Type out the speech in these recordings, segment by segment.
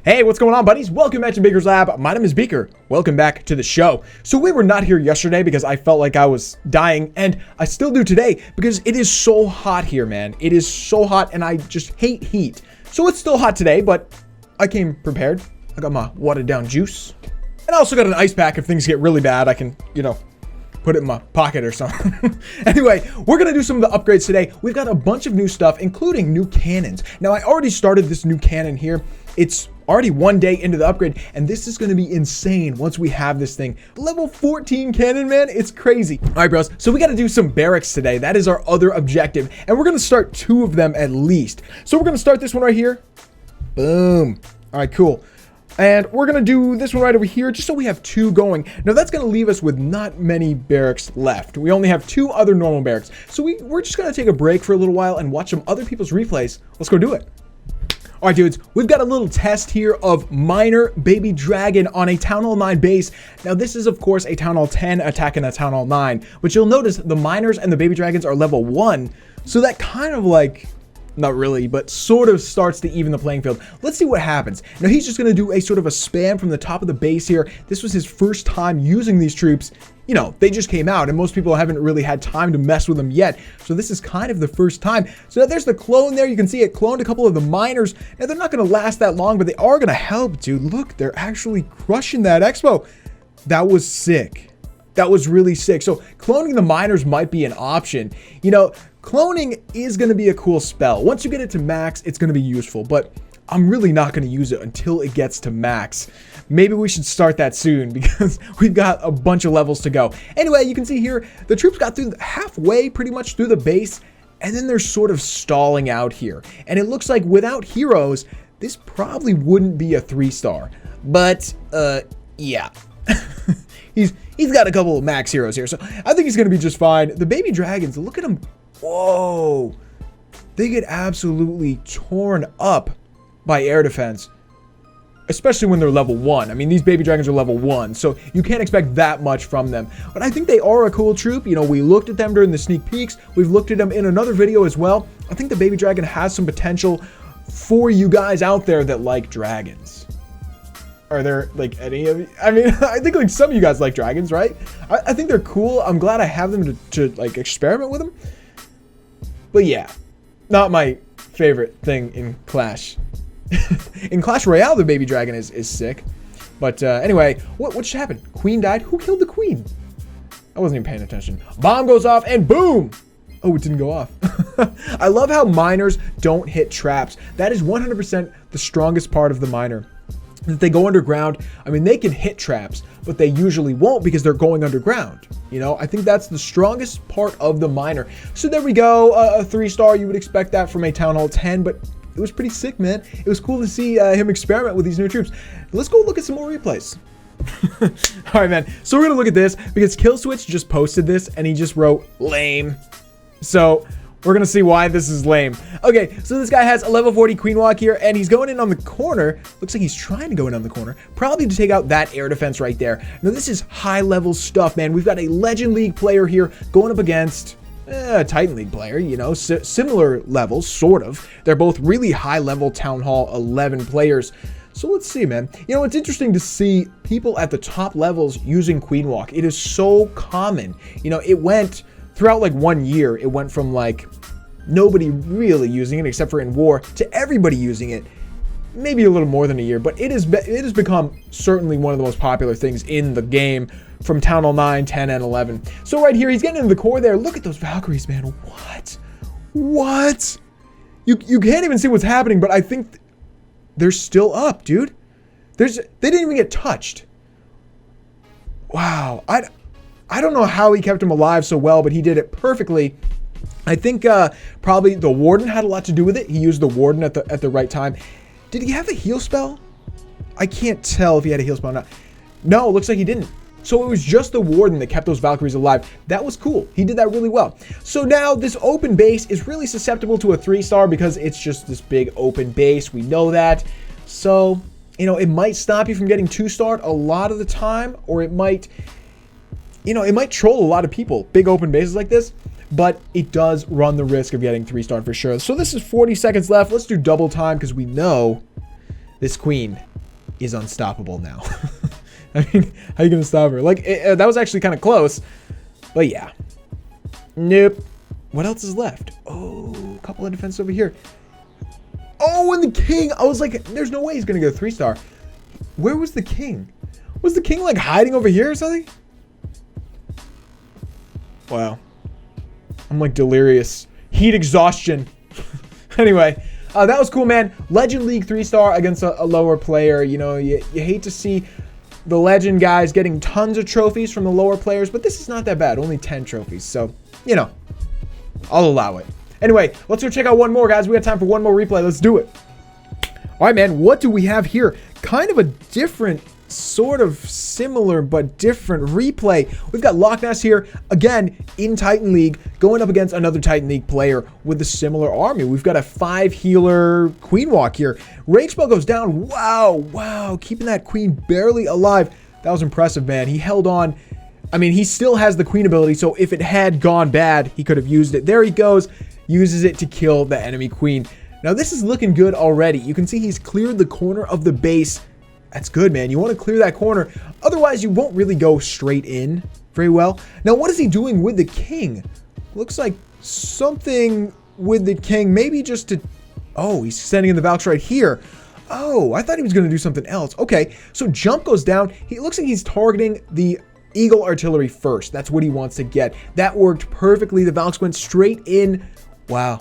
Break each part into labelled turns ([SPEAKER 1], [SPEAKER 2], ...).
[SPEAKER 1] Hey, what's going on, buddies? Welcome back to Beaker's Lab. My name is Beaker. Welcome back to the show. So we were not here yesterday because I felt like I was dying, and I still do today because it is so hot here, man. It is so hot, and I just hate heat. So it's still hot today, but I came prepared. I got my watered down juice. And I also got an ice pack if things get really bad. I can, put it in my pocket or something. Anyway, we're going to do some of the upgrades today. We've got a bunch of new stuff, including new cannons. Now, I already started this new cannon here. It's already one day into the upgrade, and this is going to be insane once we have this thing. Level 14 cannon, man. It's crazy. All right, bros. So we got to do some barracks today. That is our other objective, and we're going to start 2 of them at least. So we're going to start this one right here. Boom. All right, cool. And we're going to do this one right over here, just so we have 2 going. Now, that's going to leave us with not many barracks left. We only have 2 other normal barracks. So we're just going to take a break for a little while and watch some other people's replays. Let's go do it. All right, dudes, we've got a little test here of Miner Baby Dragon on a Town Hall 9 base. Now, this is, of course, a Town Hall 10 attacking a Town Hall 9, but you'll notice the Miners and the Baby Dragons are level 1, so that kind of like... not really, but sort of starts to even the playing field. Let's see what happens. Now, he's just going to do a sort of a spam from the top of the base here. This was his first time using these troops. You know, they just came out, and most people haven't really had time to mess with them yet. So this is kind of the first time. So now there's the clone there. You can see it cloned a couple of the miners. Now, they're not going to last that long, but they are going to help, dude. Look, they're actually crushing that expo. That was sick. That was really sick. So cloning the miners might be an option. You know, cloning is going to be a cool spell. Once you get it to max, it's going to be useful, but I'm really not going to use it until it gets to max. Maybe we should start that soon because we've got a bunch of levels to go. Anyway, you can see here, the troops got through halfway pretty much through the base, and then they're sort of stalling out here. And it looks like without heroes, this probably wouldn't be a 3-star. But, yeah. He's got a couple of max heroes here, so I think he's going to be just fine. The baby dragons, look at them. Whoa. They get absolutely torn up by air defense, especially when they're level 1. I mean, these baby dragons are level 1, so you can't expect that much from them. But I think they are a cool troop. You know, we looked at them during the sneak peeks. We've looked at them in another video as well. I think the baby dragon has some potential for you guys out there that like dragons. Are there like any of you? I mean, I think like some of you guys like dragons, right? I think they're cool. I'm glad I have them to like experiment with them. But yeah, not my favorite thing in Clash. In Clash Royale, the baby dragon is sick. But anyway, what just happened? Queen died? Who killed the queen? I wasn't even paying attention. Bomb goes off and boom! Oh, it didn't go off. I love how miners don't hit traps. That is 100% the strongest part of the miner. That they go underground. I mean, they can hit traps, but they usually won't because they're going underground. You know, I think that's the strongest part of the miner. So there we go. A 3-star. You would expect that from a Town Hall 10, but it was pretty sick, man. It was cool to see him experiment with these new troops. Let's go look at some more replays. All right, man. So we're going to look at this because Killswitch just posted this and he just wrote lame. So we're going to see why this is lame. Okay, so this guy has a level 40 Queen Walk here, and he's going in on the corner. Looks like he's trying to go in on the corner, probably to take out that air defense right there. Now, this is high-level stuff, man. We've got a Legend League player here going up against a Titan League player, you know, similar levels, sort of. They're both really high-level Town Hall 11 players. So let's see, man. You know, it's interesting to see people at the top levels using Queen Walk. It is so common. You know, it went... throughout like 1 year, it went from like nobody really using it except for in war to everybody using it. Maybe a little more than a year, but it has become certainly one of the most popular things in the game from Town Hall 9, 10, and 11. So right here, he's getting into the core there. Look at those Valkyries, man. What? You can't even see what's happening, but I think they're still up, dude. They didn't even get touched. Wow. I don't know how he kept him alive so well, but he did it perfectly. I think probably the Warden had a lot to do with it. He used the Warden at the right time. Did he have a heal spell? I can't tell if he had a heal spell or not. No, it looks like he didn't. So it was just the Warden that kept those Valkyries alive. That was cool. He did that really well. So now this open base is really susceptible to a 3-star because it's just this big open base. We know that. So, you know, it might stop you from getting 2-starred a lot of the time, or it might... you know, it might troll a lot of people, big open bases like this, but it does run the risk of getting 3-star for sure. So this is 40 seconds left. Let's do double time because we know this queen is unstoppable now. I mean, how are you going to stop her? Like, that was actually kind of close. But yeah. Nope. What else is left? Oh, a couple of defense over here. Oh, and the king. I was like, there's no way he's going to go 3-star. Where was the king? Was the king like hiding over here or something? Wow. I'm like delirious. Heat exhaustion. Anyway, that was cool, man. Legend League 3-star against a lower player. You know, you hate to see the Legend guys getting tons of trophies from the lower players, but this is not that bad. Only 10 trophies. So, you know, I'll allow it. Anyway, let's go check out one more, guys. We got time for one more replay. Let's do it. All right, man. What do we have here? Kind of a different, sort of similar but different replay. We've got Loch Ness here, again, in Titan League, going up against another Titan League player with a similar army. We've got a 5-healer Queen Walk here. Rage Spell goes down. Wow. Keeping that Queen barely alive. That was impressive, man. He held on. I mean, he still has the Queen ability, so if it had gone bad, he could have used it. There he goes. Uses it to kill the enemy Queen. Now, this is looking good already. You can see he's cleared the corner of the base. That's good, man. You want to clear that corner. Otherwise, you won't really go straight in very well. Now, what is he doing with the king? Looks like something with the king. Maybe just to... Oh, he's sending in the Valks right here. Oh, I thought he was going to do something else. Okay, so jump goes down. He looks like he's targeting the Eagle Artillery first. That's what he wants to get. That worked perfectly. The Valks went straight in. Wow.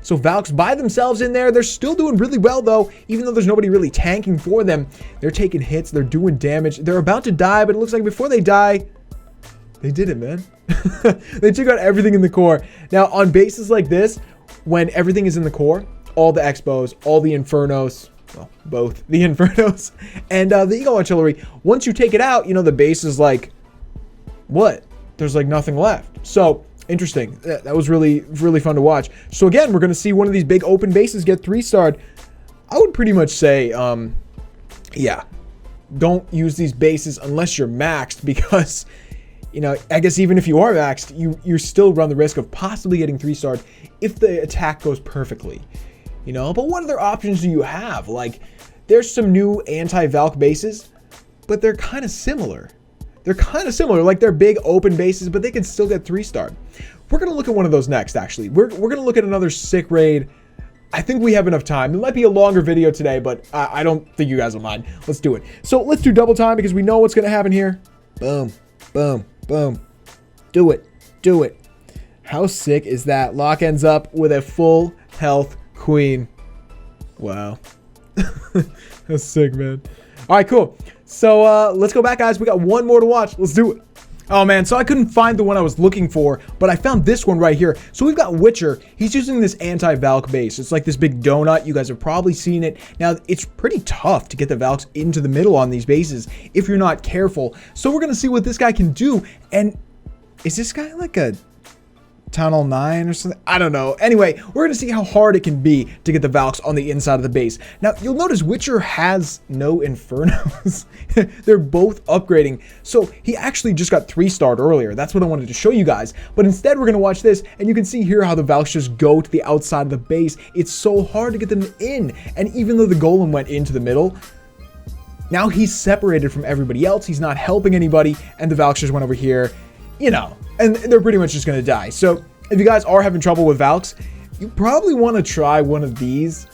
[SPEAKER 1] So Valks by themselves in there. They're still doing really well, though. Even though there's nobody really tanking for them. They're taking hits. They're doing damage. They're about to die, but it looks like before they die, they did it, man. They took out everything in the core. Now, on bases like this, when everything is in the core, all the Expos, all the Infernos, well, both the Infernos and the Eagle Artillery, once you take it out, you know, the base is like, what? There's like nothing left. So... interesting. That was really fun to watch. So again, we're going to see one of these big open bases get 3-starred. I would pretty much say, yeah, don't use these bases unless you're maxed because, you know, I guess even if you are maxed, you still run the risk of possibly getting 3-starred if the attack goes perfectly, you know. But what other options do you have? Like, there's some new anti-Valk bases, but they're kind of similar. Like they're big open bases, but they can still get 3-starred. We're going to look at one of those next, actually. We're going to look at another sick raid. I think we have enough time. It might be a longer video today, but I don't think you guys will mind. Let's do it. So let's do double time because we know what's going to happen here. Boom, boom, boom. Do it. How sick is that? Loch ends up with a full health Queen. Wow. That's sick, man. All right, cool. So let's go back, guys. We got one more to watch. Let's do it. Oh, man. So I couldn't find the one I was looking for, but I found this one right here. So we've got Witcher. He's using this anti-Valk base. It's like this big donut. You guys have probably seen it. Now, it's pretty tough to get the Valks into the middle on these bases if you're not careful. So we're going to see what this guy can do. And is this guy like a Tunnel 9 or something? I don't know. Anyway, we're going to see how hard it can be to get the Valks on the inside of the base. Now, you'll notice Witcher has no Infernos. They're both upgrading. So he actually just got 3-starred earlier. That's what I wanted to show you guys. But instead, we're going to watch this, and you can see here how the Valks just go to the outside of the base. It's so hard to get them in. And even though the Golem went into the middle, now he's separated from everybody else. He's not helping anybody, and the Valks just went over here, you know, and they're pretty much just going to die. So if you guys are having trouble with Valks, you probably want to try one of these,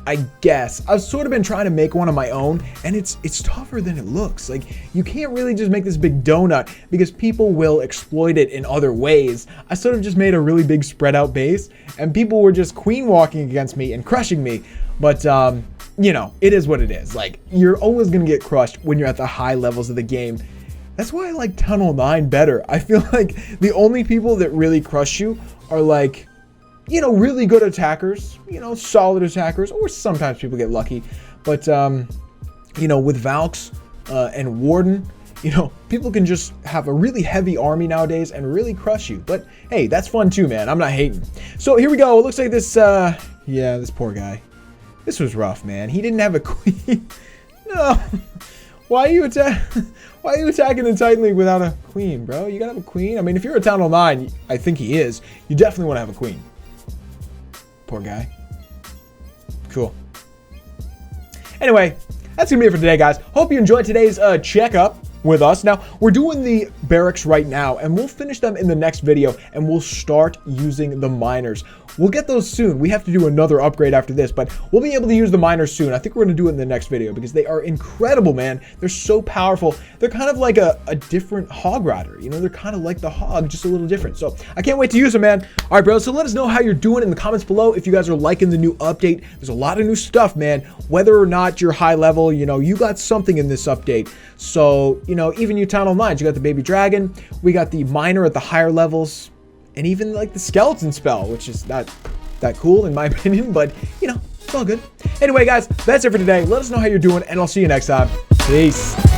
[SPEAKER 1] I guess. I've sort of been trying to make one of my own, and it's tougher than it looks. Like, you can't really just make this big donut because people will exploit it in other ways. I sort of just made a really big spread out base, and people were just queen walking against me and crushing me. But, you know, it is what it is. Like, you're always going to get crushed when you're at the high levels of the game. That's why I like Tunnel 9 better. I feel like the only people that really crush you are like, you know, really good attackers, you know, solid attackers, or sometimes people get lucky. But, you know, with Valks and Warden, you know, people can just have a really heavy army nowadays and really crush you. But, hey, that's fun too, man. I'm not hating. So here we go. It looks like this, yeah, this poor guy. This was rough, man. He didn't have a queen. No. Why are you attacking the Titan League without a queen, bro? You gotta have a queen. I mean, if you're a Tunnel 9, I think he is. You definitely want to have a queen. Poor guy. Cool. anyway, that's gonna be it for today, guys. Hope you enjoyed today's checkup with us. Now, we're doing the barracks right now, and we'll finish them in the next video, and we'll start using the miners. We'll get those soon. We have to do another upgrade after this, but we'll be able to use the miners soon. I think we're going to do it in the next video because they are incredible, man. They're so powerful. They're kind of like a different hog rider. You know, they're kind of like the hog, just a little different. So I can't wait to use them, man. All right, bro. So let us know how you're doing in the comments below. If you guys are liking the new update, there's a lot of new stuff, man. Whether or not you're high level, you know, you got something in this update. So, you know, even you town online, you got the baby dragon, we got the miner at the higher levels, and even like the skeleton spell, which is not that cool in my opinion, but you know, it's all good. Anyway, guys, that's it for today. Let us know how you're doing, and I'll see you next time. Peace.